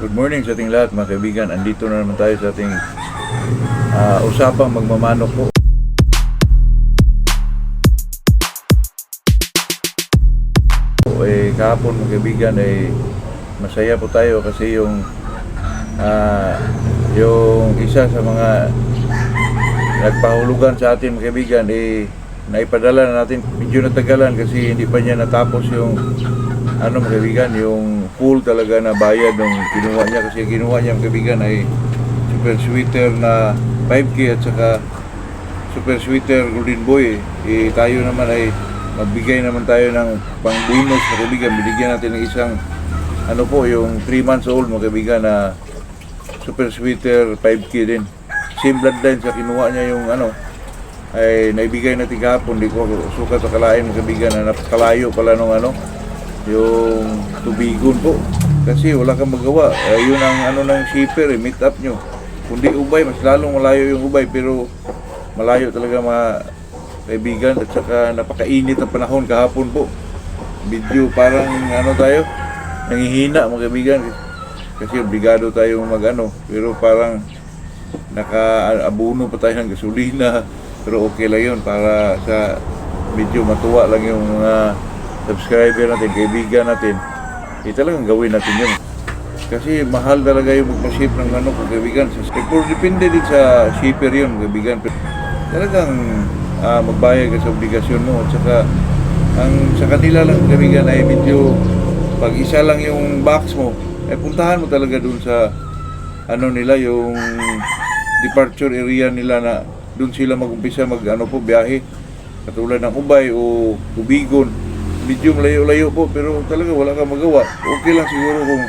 Good morning sa ating lahat mga kaibigan. Andito na naman tayo sa ating usapang magmamanok po. Kahapon mga kaibigan masaya po tayo kasi yung isa sa mga nagpahulugan sa atin mga kaibigan naipadala na natin. Medyo natagalan kasi hindi pa niya natapos yung mga kaibigan, yung full talaga na bayad ng kinuha niya, kasi kinuha niya mga kaibigan ay super sweeter na 5K at saka super sweeter golden boy. Tayo naman ay magbigay naman tayo ng pang bonus mga kaibigan. Binigyan natin ng isang yung 3 months old mga kaibigan na super sweeter 5K din. Same bloodline sa kinuha niya yung ay naibigay natin kahapon. Di ko sukat sa kalain mga kaibigan na napakalayo pala nung yung tubigon po, kasi wala kang magawa. Yun ang ng shipper, meet up nyo. Kundi ubay, mas lalong malayo yung ubay, pero malayo talaga mga kaibigan. At saka napakainit ang panahon kahapon po. Video parang tayo nangihina mga kaibigan, kasi obligado tayo pero parang nakaabuno pa tayo ng gasolina. Pero okay lang yun, para sa medyo matuwa lang yung mga subscriber natin, kaibigan natin. Talagang gawin natin yun, kasi mahal talaga yung magpa-ship ng kaibigan. Depende din sa shipper yun kaibigan. Talagang magbayad ka sa obligasyon mo. At saka sa kanila lang kaibigan ay medyo pag isa lang yung box mo, puntahan mo talaga dun sa nila, yung departure area nila, na dun sila mag-umpisa biyahe. Katulad ng Ubay o Tubigon, medyo malayo-layo po, pero talaga wala kang magawa. Okay lang siguro kung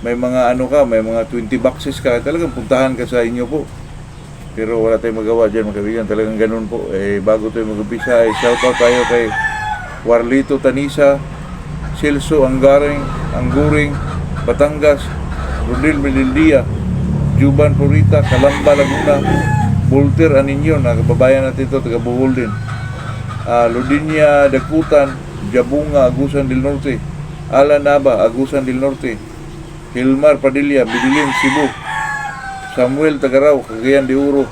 may mga may mga 20 boxes ka, talagang puntahan ka sa inyo po. Pero wala tayong magawa dyan mga kaibigan, talagang ganun po. Bago tayo mag-umpisa, shoutout tayo kay Warlito Tanisa, Celso Angguring, Batangas, Rodel Melildia, Juban Purita, Calamba Laguna, Volter Aninyon, kababayan natin ito, taga Bohol din, Lodinia Dakutan, Jabunga, Agusan del Norte, Alan Nava, Agusan del Norte, Hilmar Padilla, Bidilin, Cebu, Samuel Tagaraw, Cagayan de Oro.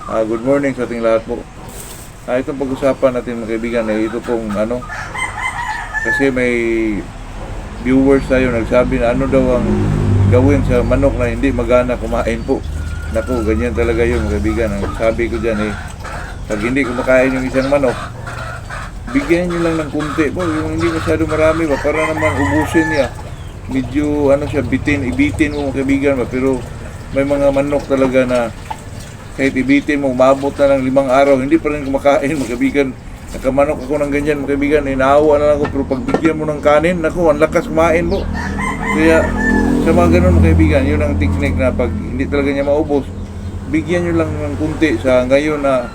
Good morning sa ating lahat po. Itong pag-usapan natin mga kaibigan ito pong kasi may viewers tayo nagsabi na daw ang gawin sa manok na hindi magana kumain po. Naku, ganyan talaga yun mga kaibigan. Ang sabi ko dyan pag hindi kumakain yung isang manok, bigyan nyo lang ng kunti po, yung hindi masyado marami ba, para naman ubusin niya. Medyo siya, ibitin mo mga kaibigan ba. Pero may mga manok talaga na kahit ibitin mo, umabot na ng 5 araw, hindi pa rin kumakain mga kaibigan. Nakamanok ako ng ganyan mga kaibigan, inaawa na lang ako, pero pag bigyan mo ng kanin, naku, ang lakas kumain po. Kaya sa mga ganun mga kaibigan, yun ang technique na pag hindi talaga niya maubos, bigyan nyo lang ng kunti. Sa ngayon na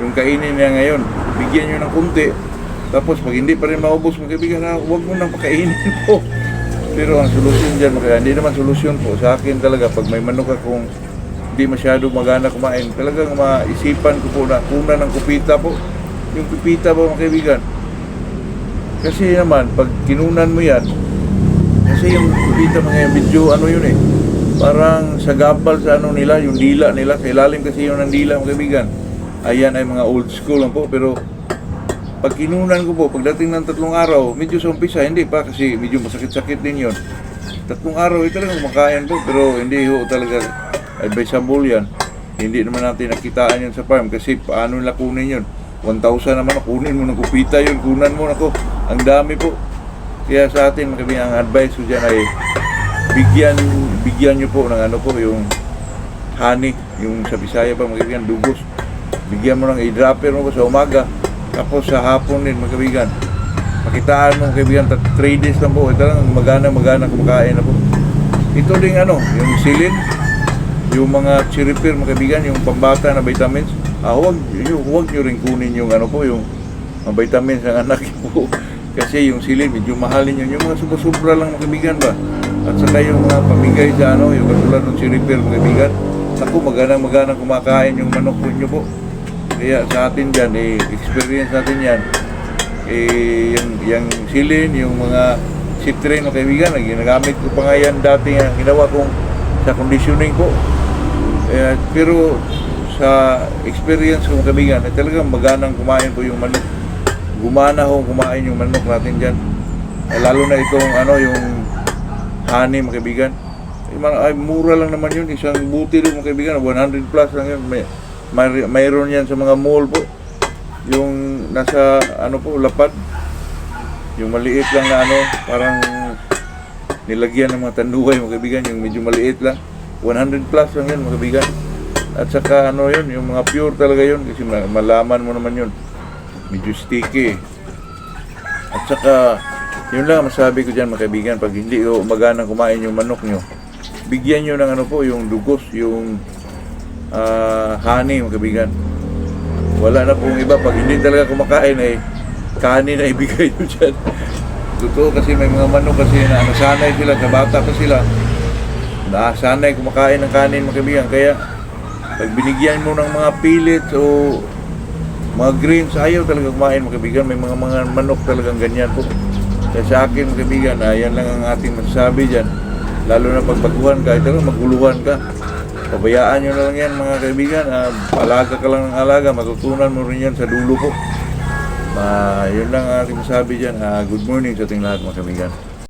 yung kainin niya ngayon, bigyan nyo ng kunti. Tapos pag hindi pa rin maubos mga kaibigan, huwag mo nang pakainin po. Pero ang solusyon dyan hindi naman solusyon po sa akin talaga. Pag may manok akong hindi masyado magana kumain, talagang maisipan ko po na kuna ng kupita po. Yung kupita po mga kaibigan, kasi naman pag kinunan mo yan, kasi yung kupita mga medyo yun parang sa gabal sa nila, yung dila nila, sa ilalim kasi yung ng dila mga kaibigan. Ayan ay mga old school lang po. Pero pag kinunan ko po, pagdating ng 3 araw, medyo sa umpisa, hindi pa, kasi medyo masakit-sakit din yun. 3 araw, talagang kumakain po, pero hindi talaga advisable yan. Hindi naman natin nakitaan yun sa farm, kasi paano nila kunin yun? 1,000 naman, kunin mo ng kupita yun, kunan mo, ang dami po. Kaya sa atin, ang advice ko dyan ay bigyan nyo po ng yung honey, yung sa Bisaya pa mga kaibigan, dugos. Bigyan mo ng i-dropper mo sa umaga, tapos sa hapon din mga kaibigan. Pakitaan mo mga kaibigan, 3 days lang po, talagang magana kumakain na po. Ito din yung silin, yung mga chiripir mga kaibigan, yung pambata na vitamins. Huwag nyo rin kunin yung yung mga vitamins ng anak po. Kasi yung silin, medyo mahal ninyo. Yung mga subra lang mga kaibigan ba. At saka yung mga pamigay sa yung katulad ng chiripir mga kaibigan. Naku, magana kumakain yung manok po nyo po. Kaya sa atin dyan, experience natin yan. yung silin, yung mga citrin mga kaibigan, ginagamit ko pa nga yan dati nga, ginawa kong sa conditioning ko. Pero sa experience ko mga kaibigan, talagang maganang kumain po yung manok. Gumana ho kumain yung manok natin dyan. Lalo na itong yung honey mga kaibigan. Ay, mura lang naman yun, isang buti rin mga kaibigan, 100 plus lang yun. Mayroon yan sa mga mall po. Yung nasa po, lapad. Yung maliit lang na parang nilagyan ng mga tanduay mga kaibigan, yung medyo maliit lang. 100 plus lang yan mga kaibigan. At saka yun, yung mga pure talaga yun kasi malaman mo naman yun. Medyo sticky. At saka yun lang masabi ko dyan mga kaibigan, pag hindi umaganang kumain yung manok nyo, bigyan nyo ng yung dugos, yung honey mga kaibigan. Wala na pong iba, pag hindi talaga kumakain ay kanin na ibigay nyo dyan. Totoo kasi may mga manok kasi na nasanay sila, sa bata pa sila, nasanay kumakain ng kanin mga kaibigan. Kaya pag binigyan mo ng mga pellets o mga greens, ayaw talaga kumain mga kaibigan. May mga manok talagang ganyan po. Kaya sa akin mga kaibigan, yan lang ang ating masasabi dyan. Lalo na pag baguhan ka, talagang maguluhan ka. Pabayaan nyo na lang yan mga kaibigan. Alaga ka lang ng alaga, matutunan mo rin yan sa dulo po. Yun lang ang ating masasabi dyan. Good morning sa ating lahat mga kaibigan.